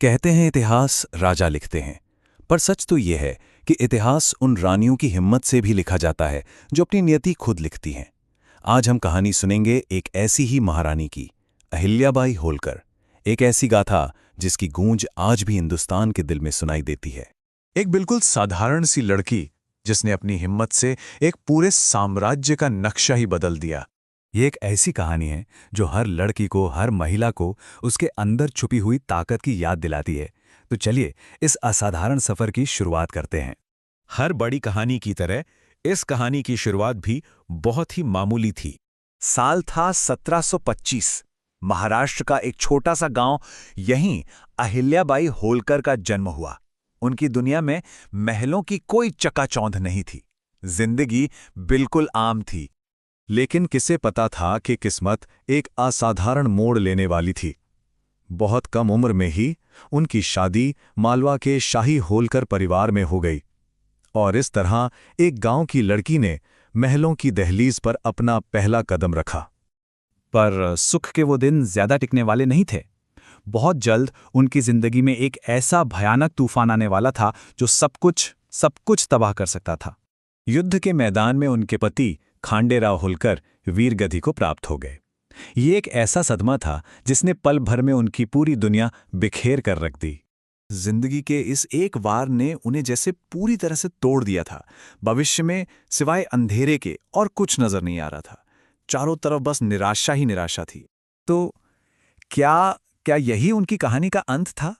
कहते हैं इतिहास राजा लिखते हैं, पर सच तो ये है कि इतिहास उन रानियों की हिम्मत से भी लिखा जाता है जो अपनी नियति खुद लिखती हैं। आज हम कहानी सुनेंगे एक ऐसी ही महारानी की, अहिल्याबाई होलकर। एक ऐसी गाथा जिसकी गूंज आज भी हिंदुस्तान के दिल में सुनाई देती है। एक बिल्कुल साधारण सी लड़की जिसने अपनी हिम्मत से एक पूरे साम्राज्य का नक्शा ही बदल दिया। ये एक ऐसी कहानी है जो हर लड़की को, हर महिला को उसके अंदर छुपी हुई ताकत की याद दिलाती है। तो चलिए इस असाधारण सफर की शुरुआत करते हैं। हर बड़ी कहानी की तरह इस कहानी की शुरुआत भी बहुत ही मामूली थी। साल था 1725। महाराष्ट्र का एक छोटा सा गांव, यहीं अहिल्याबाई होलकर का जन्म हुआ। उनकी दुनिया में महलों की कोई चकाचौंध नहीं थी। जिंदगी बिल्कुल आम थी। लेकिन किसे पता था कि किस्मत एक असाधारण मोड़ लेने वाली थी। बहुत कम उम्र में ही उनकी शादी मालवा के शाही होलकर परिवार में हो गई, और इस तरह एक गांव की लड़की ने महलों की दहलीज पर अपना पहला कदम रखा। पर सुख के वो दिन ज्यादा टिकने वाले नहीं थे। बहुत जल्द उनकी जिंदगी में एक ऐसा भयानक तूफान आने वाला था जो सब कुछ तबाह कर सकता था। युद्ध के मैदान में उनके पति खांडेराव होलकर वीरगति को प्राप्त हो गए। ये एक ऐसा सदमा था जिसने पल भर में उनकी पूरी दुनिया बिखेर कर रख दी। जिंदगी के इस एक वार ने उन्हें जैसे पूरी तरह से तोड़ दिया था। भविष्य में सिवाय अंधेरे के और कुछ नजर नहीं आ रहा था। चारों तरफ बस निराशा ही निराशा थी। तो क्या क्या यही उनकी कहानी का अंत था?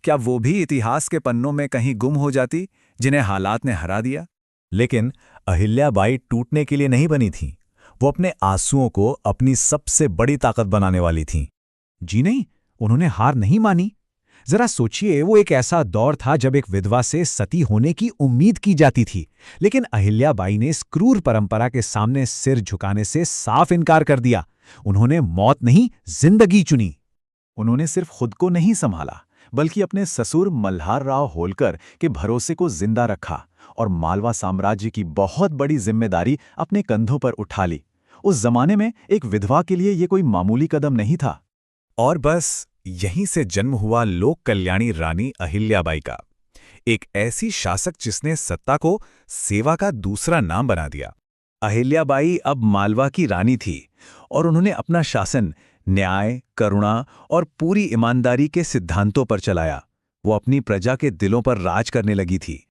क्या वो भी इतिहास के पन्नों में कहीं गुम हो जाती, जिन्हें हालात ने हरा दिया? लेकिन अहिल्याबाई टूटने के लिए नहीं बनी थीं। वो अपने आंसुओं को अपनी सबसे बड़ी ताकत बनाने वाली थीं। जी नहीं, उन्होंने हार नहीं मानी। जरा सोचिए, वो एक ऐसा दौर था जब एक विधवा से सती होने की उम्मीद की जाती थी, लेकिन अहिल्याबाई ने इस क्रूर परंपरा के सामने सिर झुकाने से साफ इनकार कर दिया। उन्होंने मौत नहीं, जिंदगी चुनी। उन्होंने सिर्फ खुद को नहीं संभाला, बल्कि अपने ससुर मल्हार राव होलकर के भरोसे को जिंदा रखा और मालवा साम्राज्य की बहुत बड़ी जिम्मेदारी अपने कंधों पर उठा ली। उस जमाने में एक विधवा के लिए यह कोई मामूली कदम नहीं था। और बस यहीं से जन्म हुआ लोक कल्याणी रानी अहिल्याबाई का, एक ऐसी शासक जिसने सत्ता को सेवा का दूसरा नाम बना दिया। अहिल्याबाई अब मालवा की रानी थी और उन्होंने अपना शासन न्याय, करुणा और पूरी ईमानदारी के सिद्धांतों पर चलाया। वो अपनी प्रजा के दिलों पर राज करने लगी थी।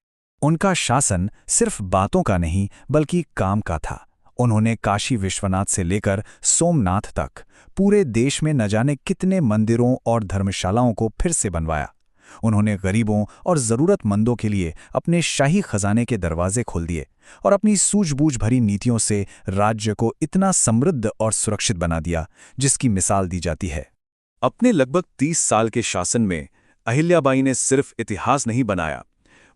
उनका शासन सिर्फ बातों का नहीं बल्कि काम का था। उन्होंने काशी विश्वनाथ से लेकर सोमनाथ तक पूरे देश में न जाने कितने मंदिरों और धर्मशालाओं को फिर से बनवाया। उन्होंने गरीबों और ज़रूरतमंदों के लिए अपने शाही खजाने के दरवाजे खोल दिए और अपनी सूझबूझ भरी नीतियों से राज्य को इतना समृद्ध और सुरक्षित बना दिया जिसकी मिसाल दी जाती है। अपने लगभग 30 साल के शासन में अहिल्याबाई ने सिर्फ इतिहास नहीं बनाया,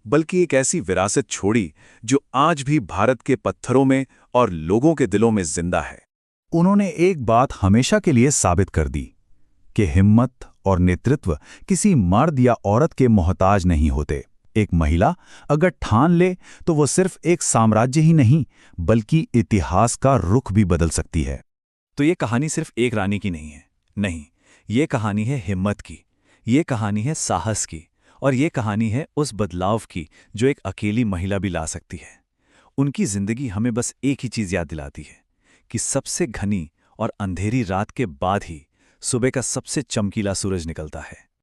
बल्कि एक ऐसी विरासत छोड़ी जो आज भी भारत के पत्थरों में और लोगों के दिलों में जिंदा है। उन्होंने एक बात हमेशा के लिए साबित कर दी कि हिम्मत और नेतृत्व किसी मर्द या औरत के मोहताज नहीं होते। एक महिला अगर ठान ले तो वो सिर्फ एक साम्राज्य ही नहीं बल्कि इतिहास का रुख भी बदल सकती है। तो ये कहानी सिर्फ एक रानी की नहीं है। नहीं, ये कहानी है हिम्मत की, ये कहानी है साहस की, और ये कहानी है उस बदलाव की जो एक अकेली महिला भी ला सकती है। उनकी जिंदगी हमें बस एक ही चीज याद दिलाती है कि सबसे घनी और अंधेरी रात के बाद ही सुबह का सबसे चमकीला सूरज निकलता है।